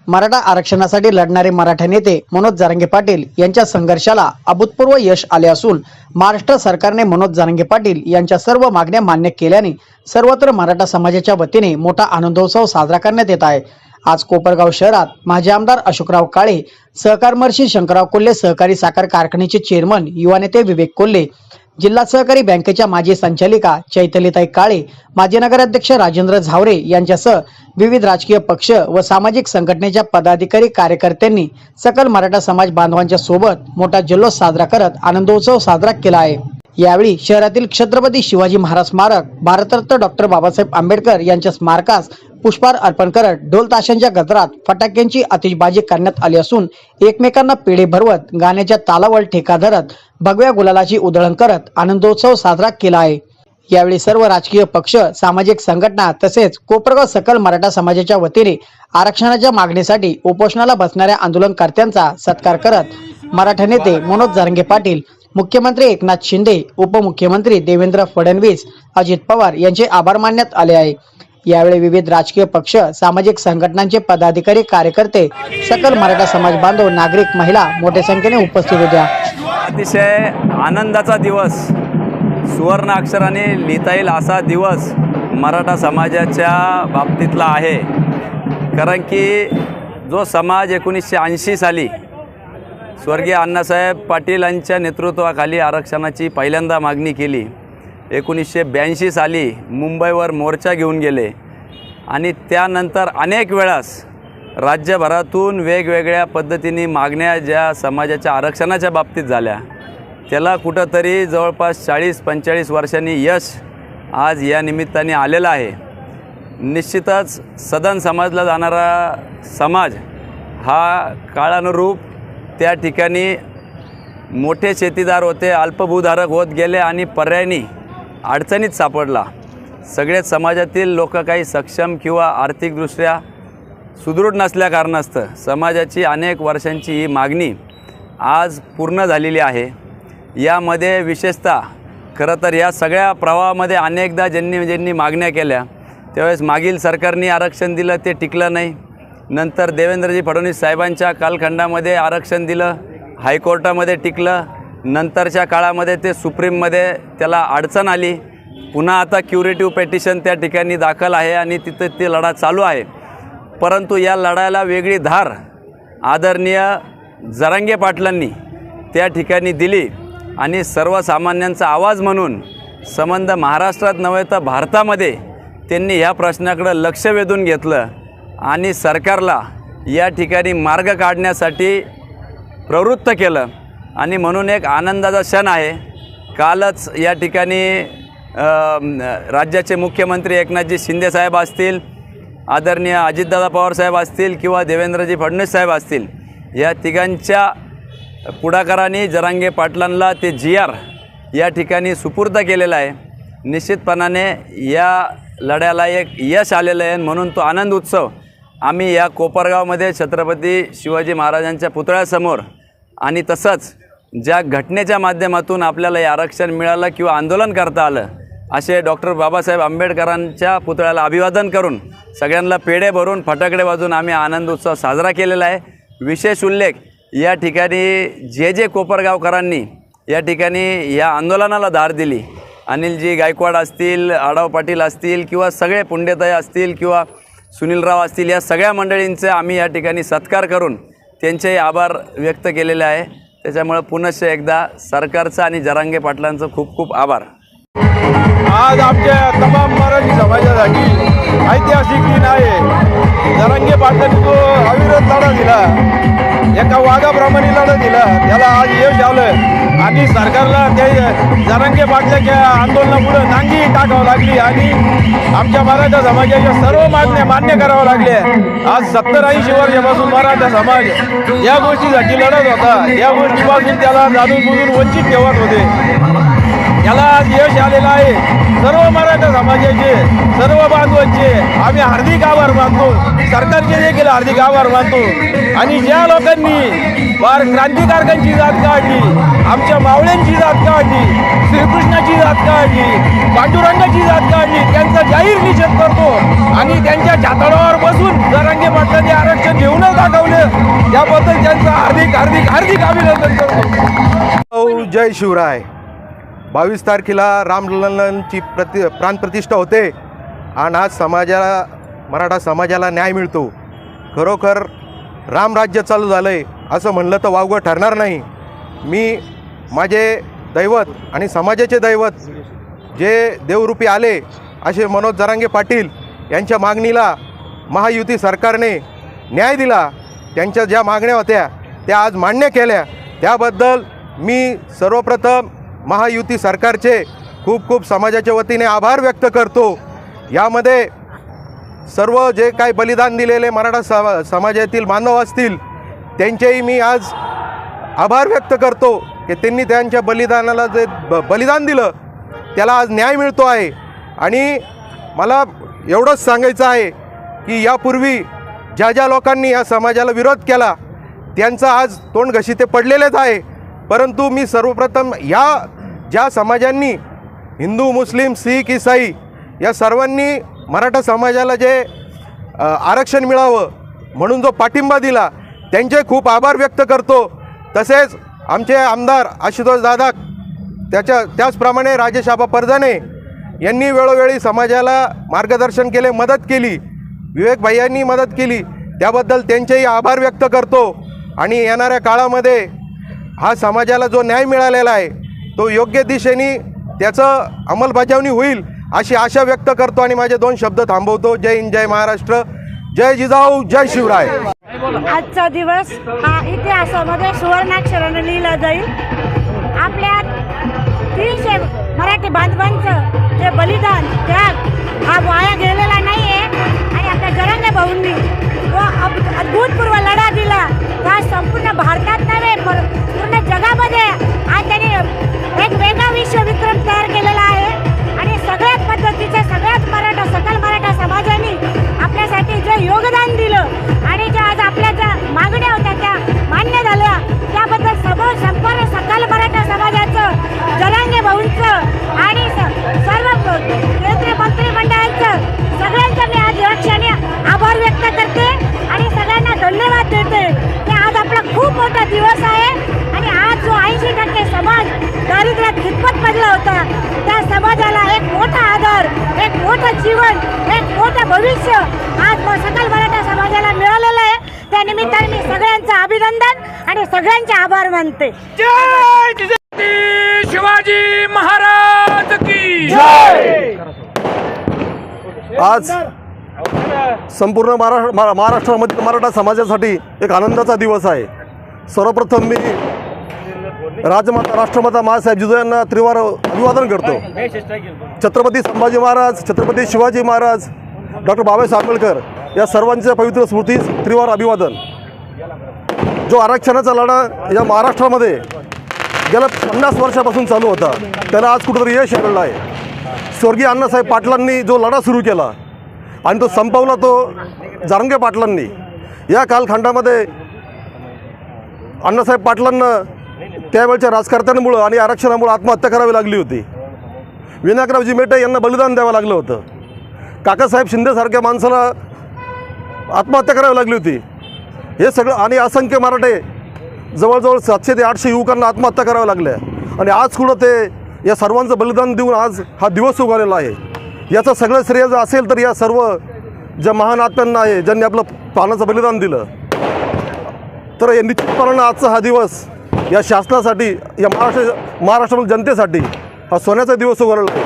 मराठा आरक्षणासाठी लढणारे मराठा नेते मनोज जरांगे पाटील यांच्या संघर्षाला अभूतपूर्व यश आले असून महाराष्ट्र सरकारने मनोज जरांगे पाटील यांच्या सर्व मागण्या मान्य केल्याने सर्वत्र मराठा समाजाच्या वतीने मोठा आनंदोत्सव साजरा करण्यात येत आहे। आज कोपरगाव शहरात माजी आमदार अशोकराव काळे, सहकार महर्षी शंकरराव कोल्हे सहकारी साखर कारखान्याचे चेअरमन युवा नेते विवेक कोल्हे, जिल्हा सहकारी बँकेच्या माजी संचालिका चैतलीताई काळे, माजी नगराध्यक्ष राजेंद्र झावरे यांच्यासह विविध राजकीय पक्ष व सामाजिक संघटनेच्या पदाधिकारी कार्यकर्त्यांनी सकल मराठा समाज बांधवांच्या सोबत मोठा जल्लोष साजरा करत आनंदोत्सव साजरा केला आहे। यावेळी शहरातील छत्रपती शिवाजी महाराज स्मारक, भारतरत्न डॉक्टर बाबासाहेब आंबेडकर यांच्या स्मारकास पुष्पहार अर्पण करत ढोल ताशांच्या गजरात फटाक्यांची आतिषबाजी करण्यात आली असून एकमेकांना पेढे भरवत गाण्याच्या तालावर ठेका धरत भगव्या गुलालाची उधळण करत आनंदोत्सव साजरा केला आहे। यावेळी सर्व राजकीय पक्ष, सामाजिक संघटना तसेच कोपरगाव सकल मराठा समाजाच्या वतीने आरक्षणाच्या मागणीसाठी उपोषणाला बसणाऱ्या आंदोलनकर्त्यांचा सत्कार करत मराठा नेते मनोज जरांगे पाटील, मुख्यमंत्री एकनाथ शिंदे, उपमुख्यमंत्री देवेंद्र फडणवीस, अजित पवार यांचे आभार मानण्यात आले आहे। यावेळी विविध राजकीय पक्ष, सामाजिक संघटनांचे पदाधिकारी, कार्यकर्ते, सकल मराठा समाज बांधव, नागरिक, महिला मोठ्या संख्येने उपस्थित होत्या। अतिशय आनंदाचा दिवस, सुवर्ण अक्षराने लिहिता येईल असा दिवस मराठा समाजाच्या बाबतीतला आहे। कारण की जो समाज 1980 साली स्वर्गीय अण्णासाहेब पाटील यांच्या नेतृत्वाखाली आरक्षणाची पहिल्यांदा मागणी केली, 1982 साली मुंबईवर मोर्चा घेऊन गेले आणि त्यानंतर अनेक वेळास राज्यभरातून वेगवेगळ्या पद्धतीने मागण्या ज्या समाजाच्या आरक्षणाच्या बाबतीत झाल्या, त्याला कुठंतरी जवळपास 40-45 वर्षांनी यश आज या निमित्ताने आलेलं आहे। निश्चितच सदन समजला जाणारा समाज हा काळानुरूप त्या ठिकाणी मोठे शेतीदार होते, अल्पभूधारक होत गेले आणि पर्यायी अडचणीत सापडला। सगळ्याच समाजातील लोक काही सक्षम किंवा आर्थिकदृष्ट्या सुदृढ नसल्या कारणास्तव समाजाची अनेक वर्षांची ही मागणी आज पूर्ण झालेली आहे। यामध्ये विशेषतः खरं तर या सगळ्या प्रवाहामध्ये अनेकदा ज्यांनी मागण्या केल्या त्यावेळेस मागील सरकारने आरक्षण दिलं, ते टिकलं नाही। नंतर देवेंद्रजी फडणवीस साहेबांच्या कालखंडामध्ये आरक्षण दिलं, हायकोर्टामध्ये टिकलं, नंतरच्या काळामध्ये ते सुप्रीममध्ये त्याला अडचण आली, पुन्हा आता क्युरेटिव्ह पेटिशन त्या ठिकाणी दाखल आहे आणि तिथं ते लढा चालू आहे। परंतु या लढायला वेगळी धार आदरणीय जरांगे पाटलांनी त्या ठिकाणी दिली आणि सर्वसामान्यांचा आवाज म्हणून संबंध महाराष्ट्रात नव्हे तर भारतामध्ये त्यांनी ह्या प्रश्नाकडे लक्ष वेधून घेतलं आणि सरकारला या ठिकाणी मार्ग काढण्यासाठी प्रवृत्त केलं आणि म्हणून एक आनंदाचा क्षण आहे। कालच या ठिकाणी राज्याचे मुख्यमंत्री एकनाथजी शिंदे साहेब असतील, आदरणीय अजितदादा पवार साहेब असतील किंवा देवेंद्रजी फडणवीस साहेब असतील, या तिघांच्या पुढाकाराने जरांगे पाटलांना ते GR या ठिकाणी सुपूर्द केलेलं आहे। निश्चितपणाने या लढ्याला एक यश आलेलं आहे म्हणून तो आनंद उत्सव आम्ही या कोपरगावमध्ये छत्रपती शिवाजी महाराजांच्या पुतळ्यासमोर आणि तसंच ज्या घटनेच्या माध्यमातून आपल्याला हे आरक्षण मिळालं किंवा आंदोलन करता आलं, असे डॉक्टर बाबासाहेब आंबेडकरांच्या पुतळ्याला अभिवादन करून सगळ्यांना पेढे भरून फटाकडे वाजवून आम्ही आनंद उत्सव साजरा केलेला आहे। विशेष उल्लेख या ठिकाणी जे कोपरगावकरांनी या ठिकाणी या आंदोलनाला धार दिली, अनिलजी गायकवाड असतील, आढाव पाटील असतील किंवा सगळे पुंडेताई असतील किंवा सुनीलराव असतील, या सगळ्या मंडळींचे आम्ही या ठिकाणी सत्कार करून त्यांचेही आभार व्यक्त केलेले आहे। त्याच्यामुळे पुनश्च एकदा सरकारचं आणि जरांगे पाटलांचं खूप खूप आभार। आज आमच्या तमाम मराठी समाजासाठी ऐतिहासिक दिन आहे। जरांगे पाटलांनी जो अविरत लढा दिला, एका वाघाप्रमाणे लढा दिला, त्याला आज यश आलं आणि सरकारला त्या जरांगे पाटलाच्या आंदोलनापुढे नांगी टाकावं लागली आणि आमच्या मराठा समाजाच्या सर्व मागण्या मान्य कराव्या लागल्या। आज 70-80 वर्षापासून मराठा समाज या गोष्टीसाठी लढत होता, या गोष्टीपासून त्याला जाणून बुजून वंचित ठेवत होते। याला आज यश आलेलं आहे. सर्व मराठा समाजाचे, सर्व बांधवांचे आम्ही हार्दिक आभार मानतो. सरकारचे देखील हार्दिक आभार मानतो. आणि ज्या लोकांनी फार क्रांतिकारकांची जात काढली, आमच्या मावळ्यांची जात काढली, श्रीकृष्णाची जात काढली, पांडुरंगाची जात काढली, त्यांचा जाहीर निषेध करतो. आणि त्यांच्या छाताडावर बसून जरांगे पाटलांनी आरक्षण घेऊनच दाखवलं, त्याबद्दल त्यांचं हार्दिक हार्दिक हार्दिक अभिनंदन करतो. जय शिवराय. 22 तारखेला रामलल्लांची प्राणप्रतिष्ठा होते आणि आज मराठा समाजाला न्याय मिळतो. खरोखर रामराज्य चालू झालं आहे असं म्हणलं तर वावगं ठरणार नाही. मी माझे दैवत आणि समाजाचे दैवत जे देवरूपी आले असे मनोज जरांगे पाटील यांच्या मागणीला महायुती सरकारने न्याय दिला. त्यांच्या ज्या मागण्या होत्या त्या आज मान्य केल्या, त्याबद्दल मी सर्वप्रथम महायुती सरकारचे खूप खूप समाजाच्या वतीने आभार व्यक्त करतो. यामध्ये सर्व जे काही बलिदान दिलेले मराठा समाजातील बांधव असतील त्यांचेही मी आज आभार व्यक्त करतो की त्यांनी त्यांच्या बलिदानाला जे बलिदान दिलं त्याला आज न्याय मिळतो आहे. आणि मला एवढंच सांगायचं आहे की यापूर्वी ज्या ज्या लोकांनी या समाजाला विरोध केला त्यांचं आज तोंड घशिते पडलेलेच आहे. परंतु मी सर्वप्रथम या ज्या समाजांनी हिंदू, मुस्लिम, शीख, ईसाई या सर्वांनी मराठा समाजाला जे आरक्षण मिळावं म्हणून जो पाठिंबा दिला त्यांचे खूप आभार व्यक्त करतो. तसेच आमचे आमदार आशुतोष दादा त्याचप्रमाणे राजेश आबा परजाने यांनी वेळोवेळी समाजाला मार्गदर्शन केले, मदत केली. विवेक भैयांनी मदत केली, त्याबद्दल त्यांचेही आभार व्यक्त करतो. आणि येणाऱ्या काळामध्ये हा समाजाला जो न्याय मिळालेला आहे तो योग्य दिशेने त्याचं अंमलबजावणी होईल अशी आशा व्यक्त करतो आणि माझे 2 शब्द थांबवतो. जय हिंद, जय महाराष्ट्र, जय जिजाऊ, जय शिवराय. आजचा दिवस हा इतिहासामध्ये सुवर्णाक्षराने लिहिला जाईल. आपल्या 300 मराठी बांधवांचं जे बलिदान, त्याग हा वाया गेलेला नाही आहे. आणि आपल्या जरांगे भाऊंनी जो अभूतपूर्व लढा दिला त्या संपूर्ण भारतात नव्हे पूर्ण जगामध्ये आज त्यांनी एक वेगळा विश्वविक्रम तयार केलेला आहे. आणि सगळ्याच पद्धतीचे सगळ्याच सकल मराठा समाजाने आपल्यासाठी जे योगदान दिलं आणि ज्या आज आपल्या ज्या मागण्या होत्या त्या मान्य झाल्या, त्याबद्दल संपूर्ण सकल मराठा समाजाचं, जरांगे भाऊंचं आणि सर्व केंद्रीय मंत्रिमंडळाचं सगळ्यांचं मी आज या क्षणी आभार व्यक्त करते आणि सगळ्यांना धन्यवाद देते की आज आपला खूप मोठा दिवस आहे. आणि आज जो 80% समाज दारिद्र्यात खितपत पडला होता त्या समाजाला एक मोठा आधार, एक मोठं जीवन, एक मोठं भविष्य आज सकल मराठा समाजाला मिळालेलं आहे. त्यानिमित्ताने मी सगळ्यांचं अभिनंदन आणि सगळ्यांचे आभार मानते. जय छत्रपती शिवाजी महाराज की जय. आज संपूर्ण महाराष्ट्रामधील मराठा समाजासाठी एक आनंदाचा दिवस आहे. सर्वप्रथम मी राष्ट्रमाता माँसाहेब जिजाऊ यांना त्रिवार अभिवादन करतो. छत्रपती संभाजी महाराज, छत्रपती शिवाजी महाराज, डॉक्टर बाबासाहेब आंबेडकर या सर्वांच्या पवित्र स्मृतीस त्रिवार अभिवादन. जो आरक्षणाचा लढा या महाराष्ट्रामध्ये गेल्या 50 वर्षापासून चालू होता त्याला आज कुठेतरी यश आलेलं आहे. स्वर्गीय अण्णासाहेब पाटलांनी जो लढा सुरू केला आणि तो संपवला तो जरांगे पाटलांनी. या कालखंडामध्ये अण्णासाहेब पाटलांना त्यावेळच्या राजकारत्यांमुळं आणि आरक्षणामुळं आत्महत्या करावी लागली होती. विनायकरावजी मेटे यांना बलिदान द्यावं लागलं होतं. काकासाहेब शिंदेसारख्या माणसाला आत्महत्या करावी लागली होती. हे सगळं आणि असंख्य मराठे जवळजवळ 700 ते 800 युवकांना आत्महत्या कराव्या लागल्या. आणि आज कुठं ते या सर्वांचं बलिदान देऊन आज हा दिवस उगवलेला आहे. याचं सगळं श्रेय जर असेल तर या सर्व ज्या महान आत्म्यांना आहे ज्यांनी आपलं प्राणाचं बलिदान दिलं. तर या निश्चितपणानं आजचा हा दिवस या शासनासाठी, या महाराष्ट्रातील जनतेसाठी हा सोन्याचा दिवस उगवलेला आहे.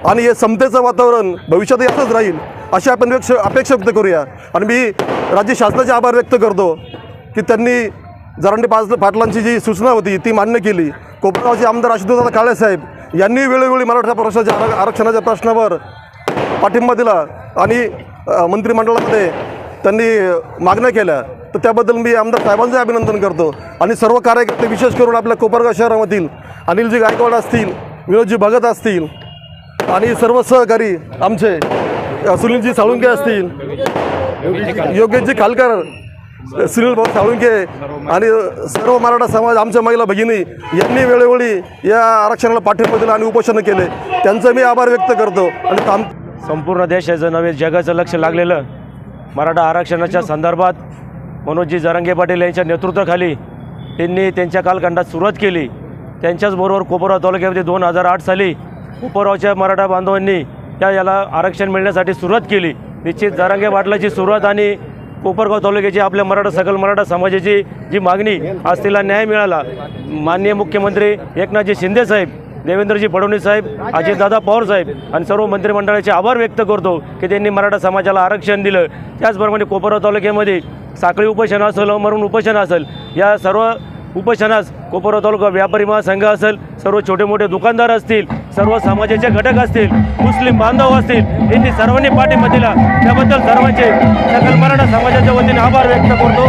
आणि हे समतेचं वातावरण भविष्यातही असंच राहील अशी आपण अपेक्षा व्यक्त करूया. आणि मी राज्य शासनाचे आभार व्यक्त करतो की त्यांनी जरांगे पाटलांची जी सूचना होती ती मान्य केली. कोपरगावचे आमदार आशुतोष काळेसाहेब यांनी वेळोवेळी मराठा प्रश्नाच्या आरक्षणाच्या प्रश्नावर पाठिंबा दिला आणि मंत्रिमंडळामध्ये त्यांनी मागण्या केल्या. तर त्याबद्दल मी आमदार साहेबांचे अभिनंदन करतो. आणि सर्व कार्यकर्ते विशेष करून आपल्या कोपरगाव शहरामधील अनिलजी गायकवाड असतील, विनोदजी भगत असतील आणि सर्व सहकारी आमचे सुनीलजी साळुंके असतील, योगेशजी खालकर, सुनील भाऊ साळुंके आणि सर्व मराठा समाज, आमच्या महिला भगिनी यांनी वेळोवेळी या आरक्षणाला पाठिंबा दिला आणि उपोषण केले. त्यांचं मी आभार व्यक्त करतो. आणि संपूर्ण देशाचं नव्हे जगाचं लक्ष लागलेलं मराठा आरक्षणाच्या संदर्भात मनोजजी जरांगे पाटील यांच्या नेतृत्वाखाली त्यांनी त्यांच्या कालखंडात सुरुवात केली. त्यांच्याचबरोबर कोपरगाव तालुक्यामध्ये 2008 साली कोपरगावच्या मराठा बांधवांनी याला आरक्षण मिळण्यासाठी सुरुवात केली. निश्चित जरांगे पाटलाची सुरुवात आणि कोपरगाव तालुक्याची आपल्या सकल मराठा समाजाची जी मागणी आज तिला न्याय मिळाला. माननीय मुख्यमंत्री एकनाथजी शिंदे साहेब, देवेंद्रजी फडणवीस साहेब, अजितदादा पवार साहेब आणि सर्व मंत्रिमंडळाचे आभार व्यक्त करतो की त्यांनी मराठा समाजाला आरक्षण दिलं. त्याचप्रमाणे कोपरगाव तालुक्यामध्ये साखळी उपोषण असेल, मरून उपोषण असेल, या सर्व उपोषणास कोपरगाव तालुका व्यापारी महासंघ असेल, सर्व छोटे मोठे दुकानदार असतील, सर्व समाजाचे घटक असतील, मुस्लिम बांधव असतील, यांनी सर्वांनी पाठिंबा दिला. त्याबद्दल सर्वांचे सकल मराठा समाजाच्या वतीने आभार व्यक्त करतो.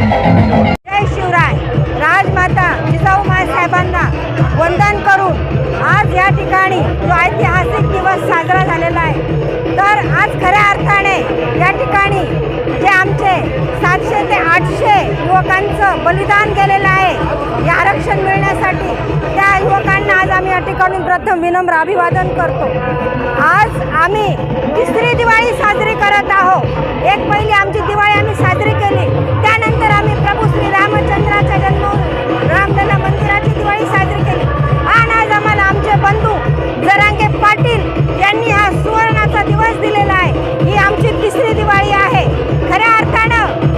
जय शिवराय. राजमाता जिजाऊमाँ साहेबांना वंदन करून आज या ठिकाणी जो ऐतिहासिक दिवस साजरा झालेला आहे, तर आज खऱ्या अर्थाने या ठिकाणी जे आमचे 700 ते 800 युवकांचं बलिदान गेलेलं आहे या आरक्षण मिळण्यासाठी, त्या युवकांना आज आम्ही या ठिकाणी प्रथम विनम्र अभिवादन करतो. आज आम्ही तिसरी दिवाळी साजरी करत आहोत. एक पहिली आमची दिवाळी आम्ही साजरी केली, त्यानंतर आम्ही प्रभू श्री रामचंद्राच्या जन्म रामलला मंदिराची दिवाळी साजरी केली आणि आज आम्हाला आमचे बंधू जरांगे पाटील यांनी हा सुवर्णाचा दिवस दिलेला आहे. ही आमची तिसरी दिवाळी आहे. खऱ्या अर्थानं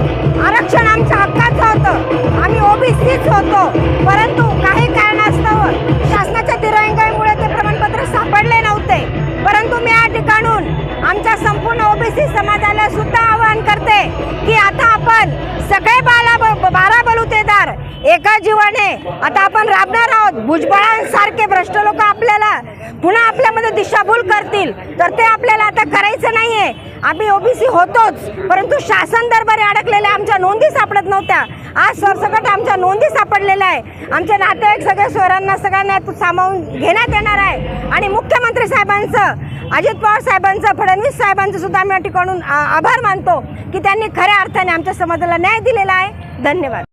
आरक्षण आमच्या हक्काचं होतं, आम्ही ओबीसीच होतो, परंतु काही कारणास्तव शासनाच्या दिरंगाईमुळे ते प्रमाणपत्र सापडले नव्हते. परंतु मी या ठिकाणून आमच्या संपूर्ण ओबीसी समाजाला सुद्धा आवाहन करते की आता आपण सगळे 12 बलुतेदार एका जीवाने आता आपण राबणार आहोत. भुजबळांसारखे भ्रष्ट लोक आपल्याला पुन्हा आपल्यामध्ये दिशाभूल करतील, तर ते आपल्याला आता करायचं नाहीये. आम्ही ओबीसी होतोच, परंतु शासन दरबारी अडकलेल्या आमच्या नोंदी सापडत नव्हत्या. आज सरसकट आमच्या नोंदी सापडलेल्या आहे. आमचे नातेवाईक सगळ्या शहरांना सगळ्यांना सामावून घेण्यात येणार आहे आणि मुख्यमंत्री साहेबांचं, अजित पवार साहेबांचं, फडणवीस साहेबांचं सुद्धा आम्ही या ठिकाणून आभार मानतो की त्यांनी खऱ्या अर्थाने आमच्या समाजाला न्याय दिलेला आहे. धन्यवाद.